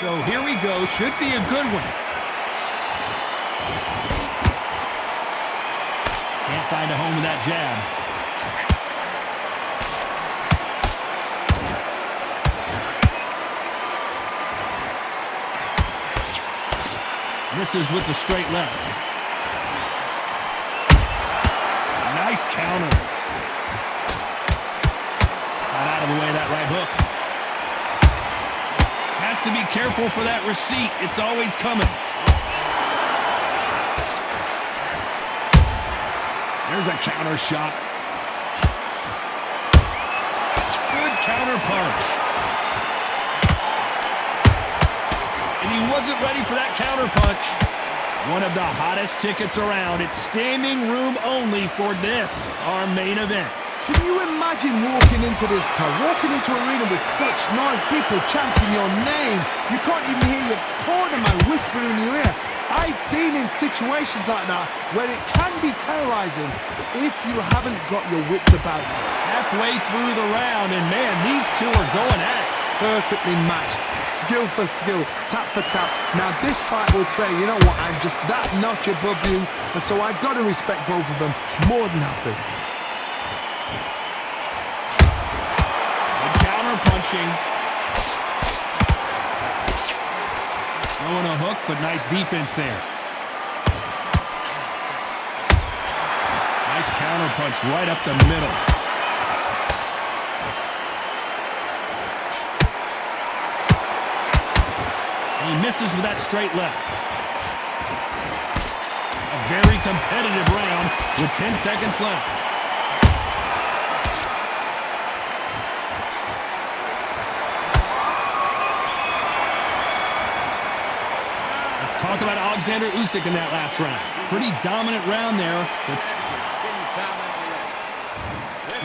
So here we go. Should be a good one. Can't find a home with that jab. Misses with the straight left. Nice counter. Got out of the way of that right hook. Has to be careful for that receipt. It's always coming. There's a counter shot. Good counter punch. And he wasn't ready for that counter punch. One of the hottest tickets around. It's standing room only for this, our main event. Can you imagine walking into this town, walking into an arena with such noise, people chanting your name? You can't even hear your cornerman whispering in your ear. I've been in situations like that where it can be terrorizing if you haven't got your wits about you. Halfway through the round, and man, these two are going at it. Perfectly matched, skill for skill, tap for tap. Now this fight will say, you know what, I'm just that notch above you, and so I've got to respect both of them more than happy. Good counter punching. Throwing a hook, but nice defense there. Nice counter punch right up the middle. He misses with that straight left. A very competitive round with 10 seconds left. Let's talk about Oleksandr Usyk in that last round. Pretty dominant round there.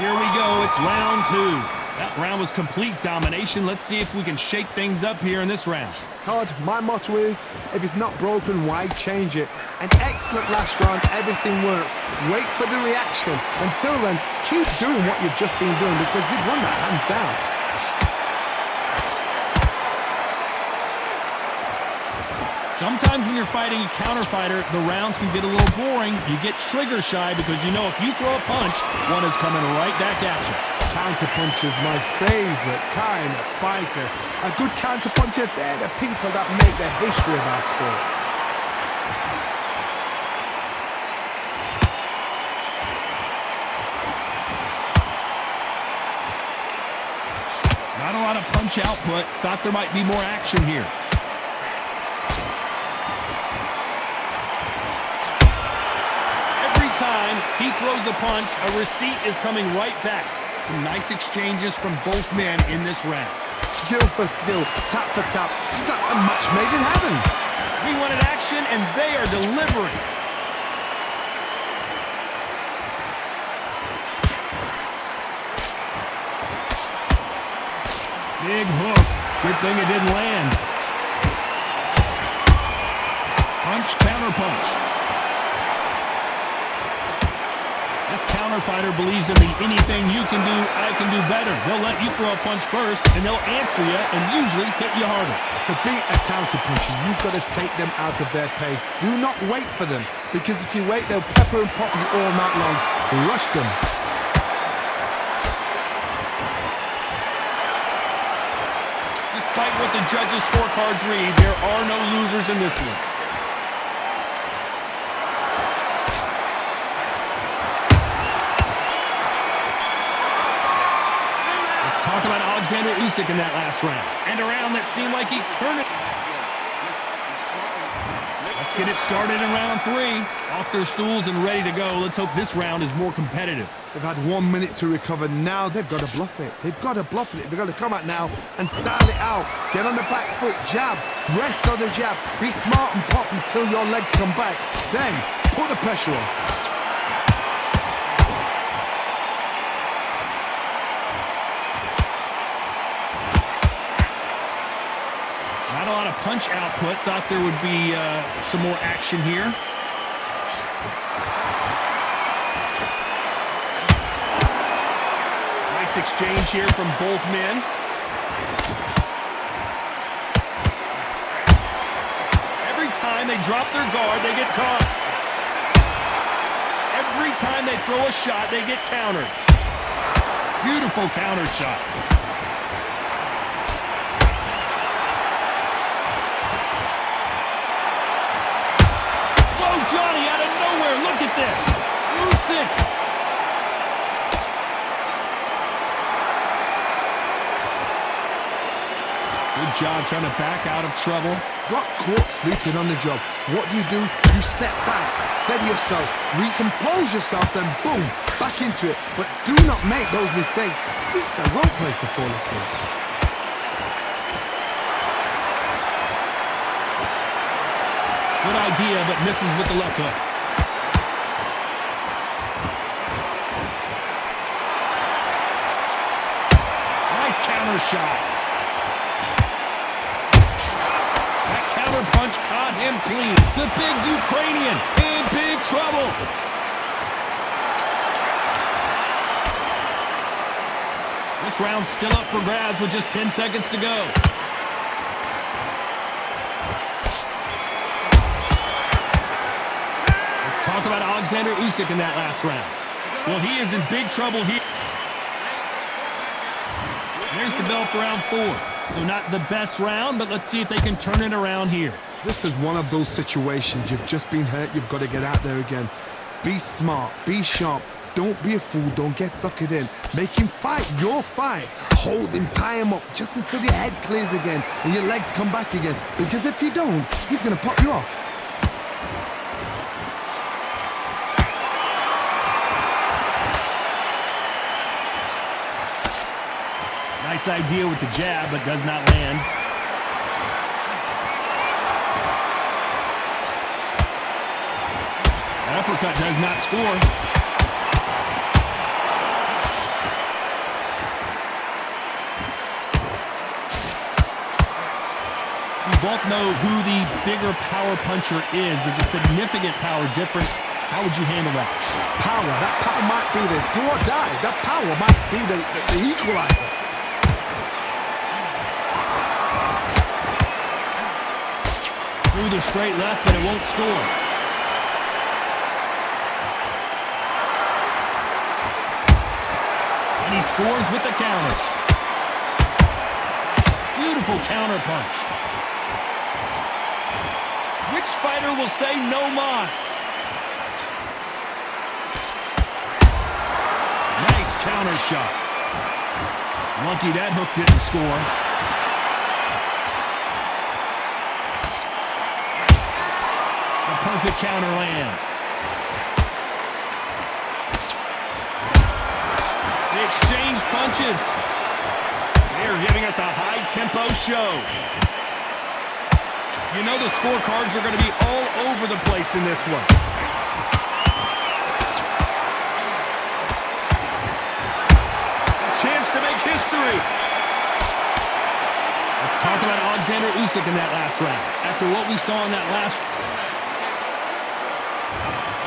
Here we go. It's round two. That round was complete domination. Let's see if we can shake things up here in this round. Todd, my motto is, if it's not broken, why change it? An excellent last round, everything works. Wait for the reaction. Until then, keep doing what you've just been doing because you've won that hands down. Sometimes when you're fighting a counter fighter, the rounds can get a little boring. You get trigger shy because you know if you throw a punch, one is coming right back at you. Counter punch is my favorite kind of fighter. A good counter puncher, they're the people that make the history of our sport. Not a lot of punch output. Thought there might be more action here. Every time he throws a punch, a receipt is coming right back. Some nice exchanges from both men in this round. Skill for skill, tap for tap. Just like a match made in heaven. We wanted action, and they are delivering. Big hook. Good thing it didn't land. Punch, counter punch. This counter fighter believes in the anything you can do, I can do better. They'll let you throw a punch first, and they'll answer you and usually hit you harder. To beat a counter puncher, you've got to take them out of their pace. Do not wait for them, because if you wait, they'll pepper and pop you all night long. Rush them. Despite what the judges' scorecards read, there are no losers in this one. Talk about Oleksandr Usyk in that last round. And a round that seemed like he turned it. Let's get it started in round three. Off their stools and ready to go. Let's hope this round is more competitive. They've had 1 minute to recover. Now they've got to bluff it. They've got to bluff it. They've got to come out now and style it out. Get on the back foot, jab, rest on the jab. Be smart and pop until your legs come back. Then put the pressure on. Not a lot of punch output. Thought there would be some more action here. Nice exchange here from both men. they drop their guard, they get caught. Every time they throw a shot, they get countered. Beautiful counter shot. Whoa, Johnny, out of nowhere, look at this. Usyk. Good job trying to back out of trouble. Got caught sleeping on the job. What do? You step back, steady yourself, recompose yourself, then boom, back into it. But do not make those mistakes. This is the wrong place to fall asleep. Good idea, but misses with the left hook. Nice counter shot. Punch caught him clean. The big Ukrainian in big trouble. This round's still up for grabs with just 10 seconds to go. Let's talk about Oleksandr Usyk in that last round. Well, he is in big trouble here. There's the bell for round 4. So not the best round, but let's see if they can turn it around here. This is one of those situations. You've just been hurt. You've got to get out there again. Be smart. Be sharp. Don't be a fool. Don't get suckered in. Make him fight your fight. Hold him. Tie him up just until your head clears again and your legs come back again. Because if you don't, he's going to pop you off. Nice idea with the jab, but does not land. That uppercut does not score. We both know who the bigger power puncher is. There's a significant power difference. How would you handle that? That power might be the do or die. That power might be the equalizer. Through the straight left, but it won't score. And he scores with the counter. Beautiful counter punch. Which fighter will say no mas? Nice counter shot. Lucky that hook didn't score. Perfect counter lands. They exchange punches. They are giving us a high-tempo show. You know the scorecards are going to be all over the place in this one. A chance to make history. Let's talk about Oleksandr Usyk in that last round. After what we saw in that last round,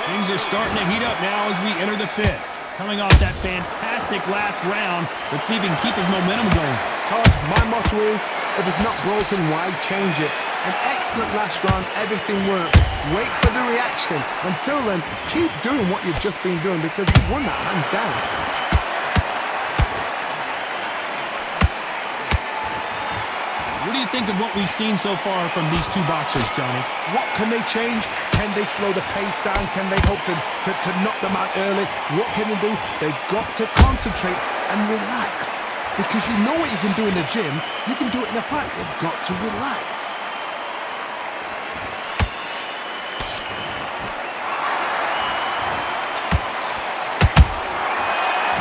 things are starting to heat up now as we enter the 5th. Coming off that fantastic last round, let's see if he can keep his momentum going. Todd, my motto is, if it's not broken, why change it? An excellent last round, everything worked. Wait for the reaction. Until then, keep doing what you've just been doing because you've won that hands down. What do you think of what we've seen so far from these two boxers, Johnny? What can they change? Can they slow the pace down? Can they hope to knock them out early? What can they do? They've got to concentrate and relax. Because you know what you can do in the gym, you can do it in a fight. They've got to relax.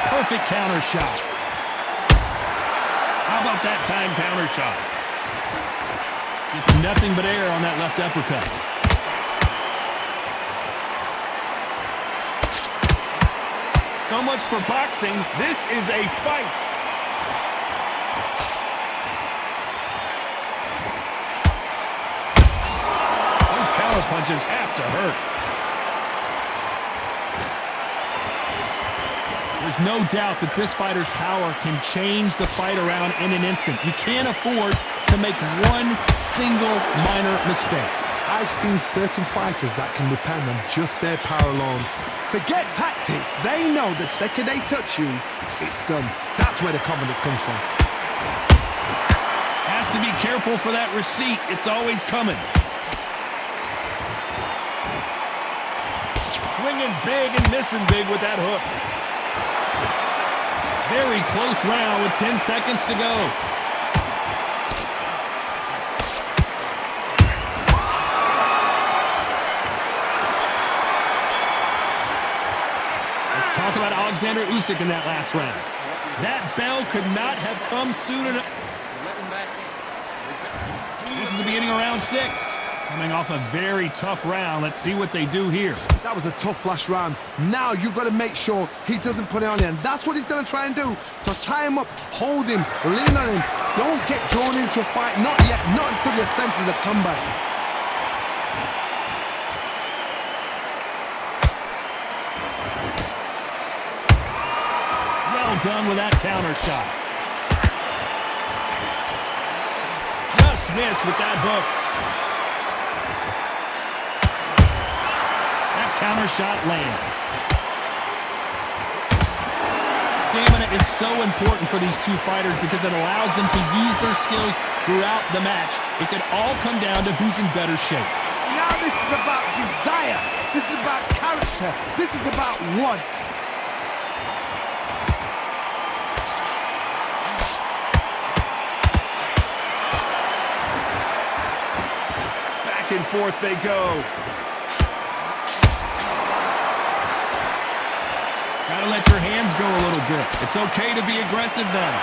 Perfect counter shot. How about that time counter shot? It's nothing but air on that left uppercut. So much for boxing. This is a fight. Those counter punches have to hurt. There's no doubt that this fighter's power can change the fight around in an instant. You can't afford to make one single minor mistake. I've seen certain fighters that can depend on just their power alone. Forget tactics. They know the second they touch you, it's done. That's where the confidence comes from. Has to be careful for that receipt. It's always coming. Swinging big and missing big with that hook. Very close round with 10 seconds to go. Let's talk about Oleksandr Usyk in that last round. That bell could not have come soon enough. This is the beginning of round 6. Coming off a very tough round. Let's see what they do here. That was a tough last round. Now you've got to make sure he doesn't put it on you. And that's what he's going to try and do. So tie him up, hold him, lean on him. Don't get drawn into a fight. Not yet. Not until your senses have come back. Well done with that counter shot. Just missed with that hook. Counter shot lands. Stamina is so important for these two fighters because it allows them to use their skills throughout the match. It could all come down to who's in better shape. Now this is about desire. This is about character. This is about want. Back and forth they go. Gotta let your hands go a little bit. It's okay to be aggressive then.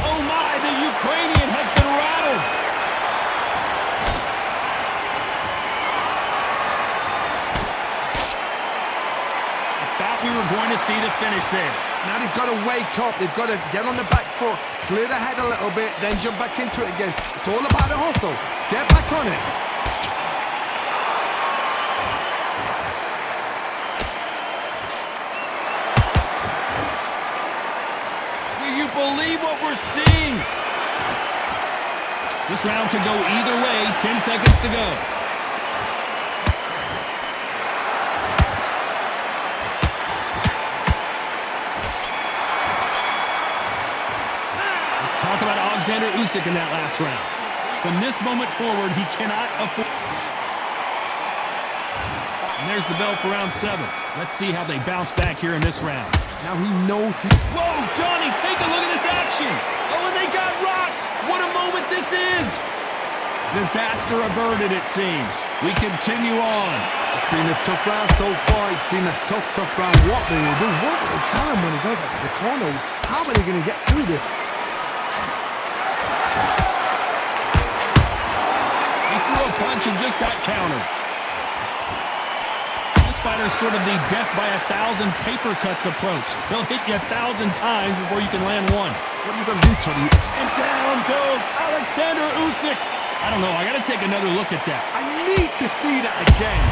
Oh my, the Ukrainian has been rattled. I thought we were going to see the finish there. Now they've got to wake up. They've got to get on the back foot, clear the head a little bit, then jump back into it again. It's all about the hustle. Get back on it. Believe what we're seeing. This round could go either way. 10 seconds to go. Let's talk about Oleksandr Usyk in that last round. From this moment forward, he cannot afford. And there's the bell for round 7. Let's see how they bounce back here in this round. Now he knows he... Whoa, Johnny, take a look at this action. Oh, and they got rocked. What a moment this is. Disaster averted, it seems. We continue on. It's been a tough round so far. It's been a tough round. What they will do? What will they tell him when he goes back to the corner? How are they going to get through this? He threw a punch and just got countered. Fighter's sort of the death by 1,000 paper cuts approach. He'll hit you 1,000 times before you can land one. What are you going to do, Tony? And down goes Oleksandr Usyk. I don't know. I got to take another look at that. I need to see that again.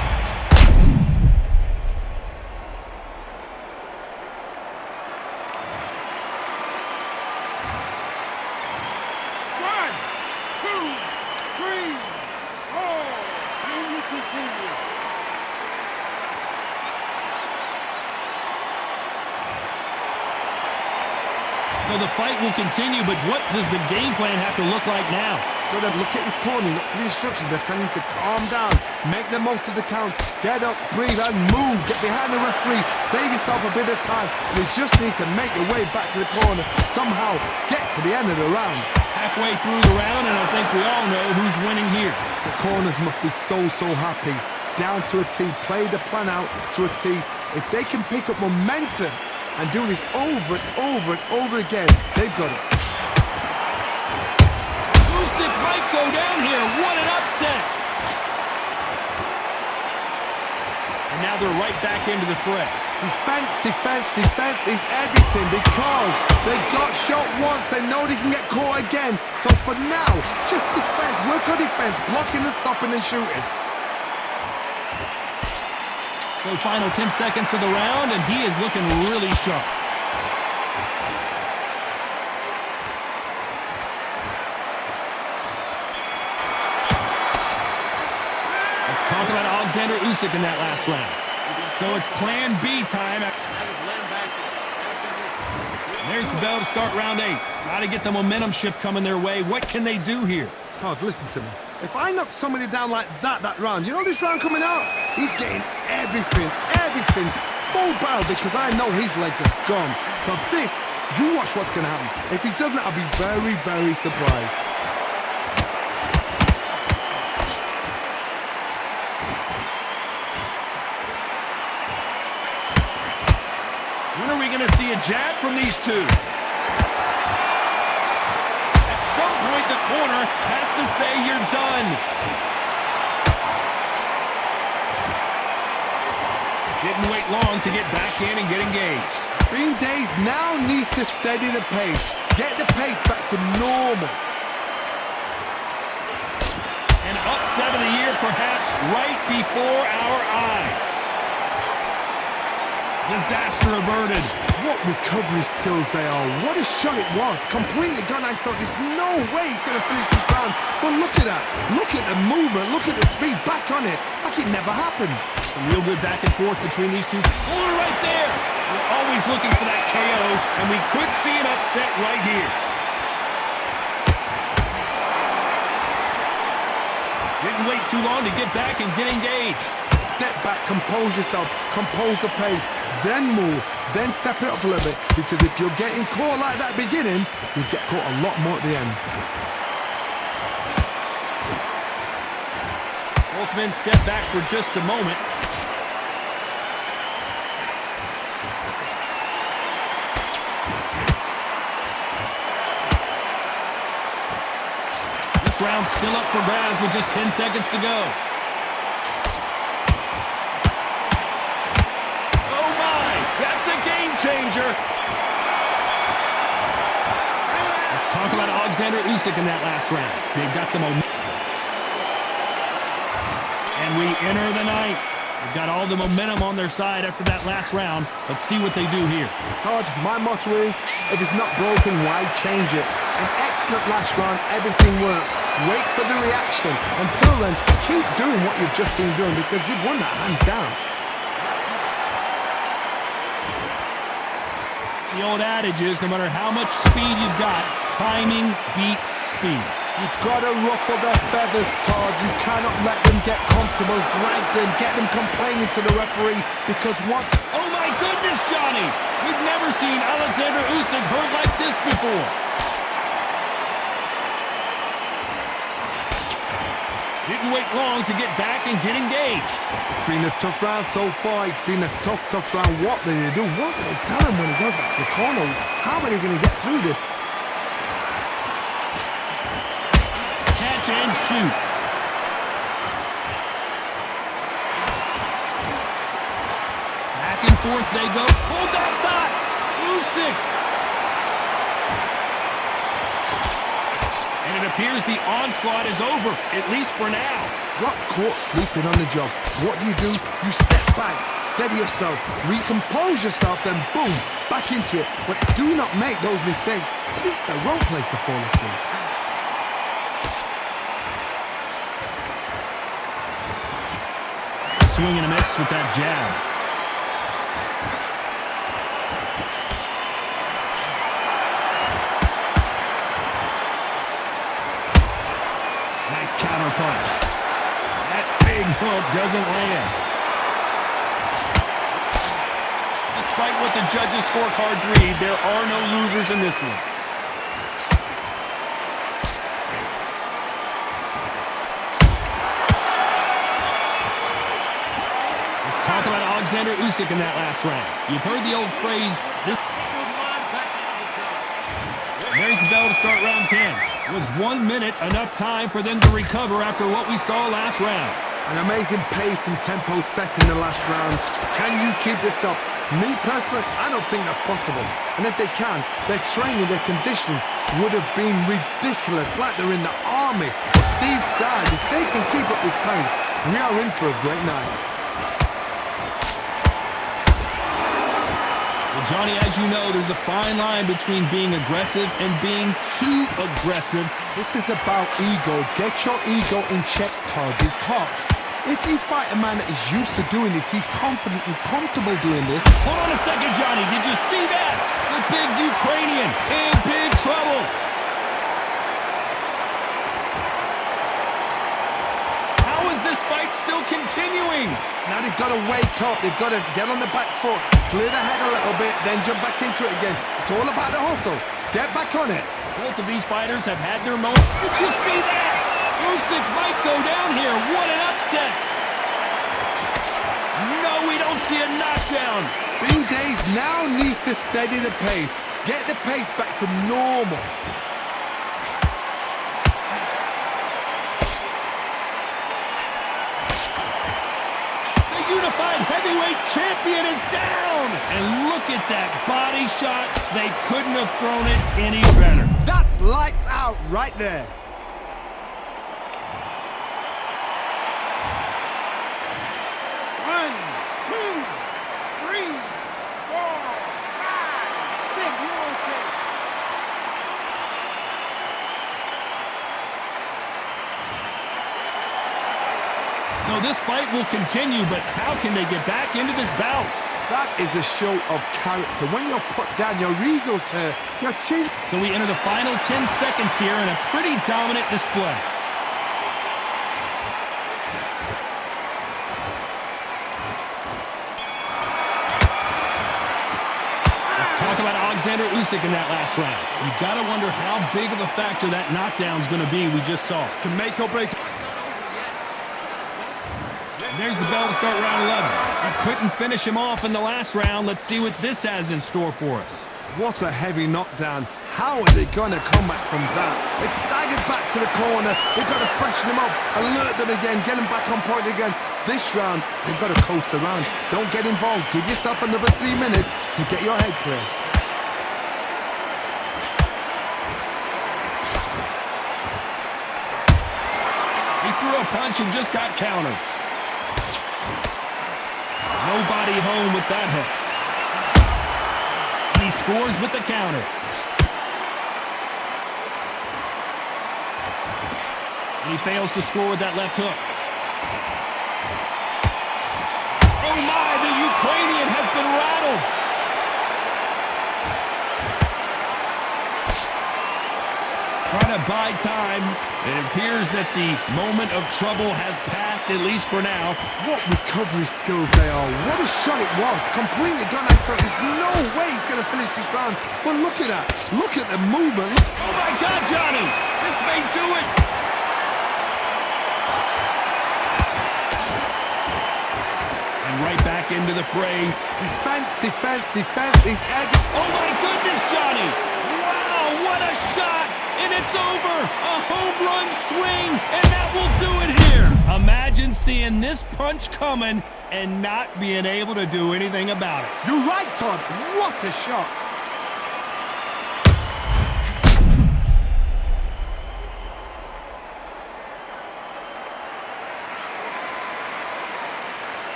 So the fight will continue, but what does the game plan have to look like now? Look at his corner, look at the instructions. They're telling him to calm down, make the most of the count, get up, breathe, and move. Get behind the referee, save yourself a bit of time. You just need to make your way back to the corner, somehow get to the end of the round. Halfway through the round, and I think we all know who's winning here. The corners must be so happy. Down to a T, play the plan out to a T. If they can pick up momentum and do this over and over again, they've got it. Usyk might go down here. What an upset. And now they're right back into the fray. Defense is everything because they got shot once. They know they can get caught again. So for now, just defense. Work on defense, blocking and stopping and shooting. So final 10 seconds of the round, and he is looking really sharp. Oleksandr Usyk in that last round. So it's plan B time. There's the bell to start round 8. Got to get the momentum shift coming their way. What can they do here? Todd, listen to me. If I knock somebody down like that round, you know this round coming out? He's getting everything, full barrel, because I know his legs are gone. So this, you watch what's going to happen. If he doesn't, I'll be very, very surprised. When are we going to see a jab from these two? At some point, the corner has to say you're done. Didn't wait long to get back in and get engaged. Bean Days now needs to steady the pace. Get the pace back to normal. An upset of the year, perhaps, right before our eyes. Disaster averted. What recovery skills they are. What a shot it was. Completely gone. I thought there's no way he's going to finish this round. But look at that. Look at the movement. Look at the speed. Back on it. Like it never happened. Some real good back and forth between these two. Corner right there. We're always looking for that KO, and we could see an upset right here. Didn't wait too long to get back and get engaged. Step back, compose yourself, compose the pace, then move, then step it up a little bit, because if you're getting caught like that beginning, you get caught a lot more at the end. Both men step back for just a moment. This round's still up for grabs with just 10 seconds to go. That's a game changer. Let's talk about Oleksandr Usyk in that last round. They've got the momentum. And we enter the ninth. They've got all the momentum on their side after that last round. Let's see what they do here. Todd, my motto is, if it's not broken, why change it? An excellent last round, everything works. Wait for the reaction. Until then, keep doing what you've just been doing, because you've won that hands down. The old adage is, no matter how much speed you've got, timing beats speed. You've got to ruffle their feathers, Todd. You cannot let them get comfortable, drag them, get them complaining to the referee, because once... Oh my goodness, Johnny! We've never seen Oleksandr Usyk hurt like this before. Didn't wait long to get back and get engaged. It's been a tough round so far. It's been a tough round. What do they do? What do they tell him when he goes back to the corner? How are they going to get through this? Catch and shoot. Back and forth they go. Hold that thought. Usyk. And it appears the onslaught is over, at least for now. Got caught sleeping on the job. What do? You step back, steady yourself, recompose yourself, then boom, back into it. But do not make those mistakes. This is the wrong place to fall asleep. Swing and a miss with that jab. Nice counter punch. That big hook doesn't land. Despite what the judges' scorecards read, there are no losers in this one. Let's talk about Oleksandr Usyk in that last round. You've heard the old phrase, there's the bell to start round 10. Was 1 minute enough time for them to recover after what we saw last round? An amazing pace and tempo set in the last round. Can you keep this up? Me personally, I don't think that's possible. And if they can, their training, their conditioning would have been ridiculous, like they're in the army. But these guys, if they can keep up this pace, we are in for a great night. Well, Johnny, as you know, there's a fine line between being aggressive and being too aggressive. This is about ego. Get your ego in check, Todd, because If you fight a man that is used to doing this, he's confident and comfortable doing this. Hold on a second, Johnny. Did you see that? The big Ukrainian in big trouble. How is this fight still continuing? Now they've got to wake up. They've got to get on the back foot, clear the head a little bit, then jump back into it again. It's all about the hustle. Get back on it. Both of these fighters have had their moments. Did you see that? Usyk might go down here. What an upset. No, we don't see a knockdown. Bean Days now needs to steady the pace. Get the pace back to normal. The unified heavyweight champion is down. And look at that body shot. They couldn't have thrown it any better. That's lights out right there. So this fight will continue, but how can they get back into this bout? That is a show of character. When you're put down, your eagle's hurt, your chin. So we enter the final 10 seconds here in a pretty dominant display. Let's talk about Oleksandr Usyk in that last round. You gotta wonder how big of a factor that knockdown's gonna be we just saw. Can make or break. There's the bell to start round 11. We couldn't finish him off in the last round. Let's see what this has in store for us. What a heavy knockdown. How are they going to come back from that? They staggered back to the corner. They've got to freshen them up, alert them again, get them back on point again. This round, they've got to coast around. Don't get involved. Give yourself another 3 minutes to get your head clear. He threw a punch and just got countered. Nobody home with that hook. And he scores with the counter. And he fails to score with that left hook. Oh my, the Ukrainian has been rattled. Trying to buy time. It appears that the moment of trouble has passed, at least for now. What recovery skills they are. What a shot it was. Completely gone. I thought there's no way he's going to finish this round. But look at that. Look at the movement. Oh my God, Johnny. This may do it. And right back into the fray. Defense, defense, defense. He's egging. Oh my goodness, Johnny. Wow, what a shot. And it's over. A home run swing, and that will do it here. Imagine seeing this punch coming and not being able to do anything about it. You're right, Todd. What a shot.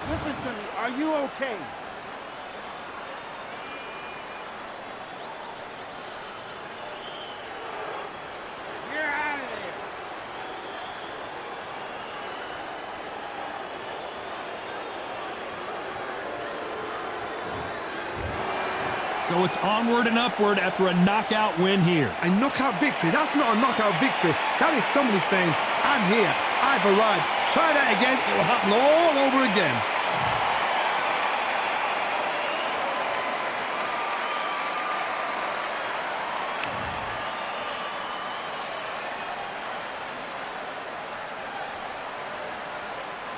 Listen to me. Are you okay? You're out of there. So it's onward and upward after a knockout win here. A knockout victory? That's not a knockout victory. That is somebody saying, I'm here. I've arrived. Try that again. It will happen all over again.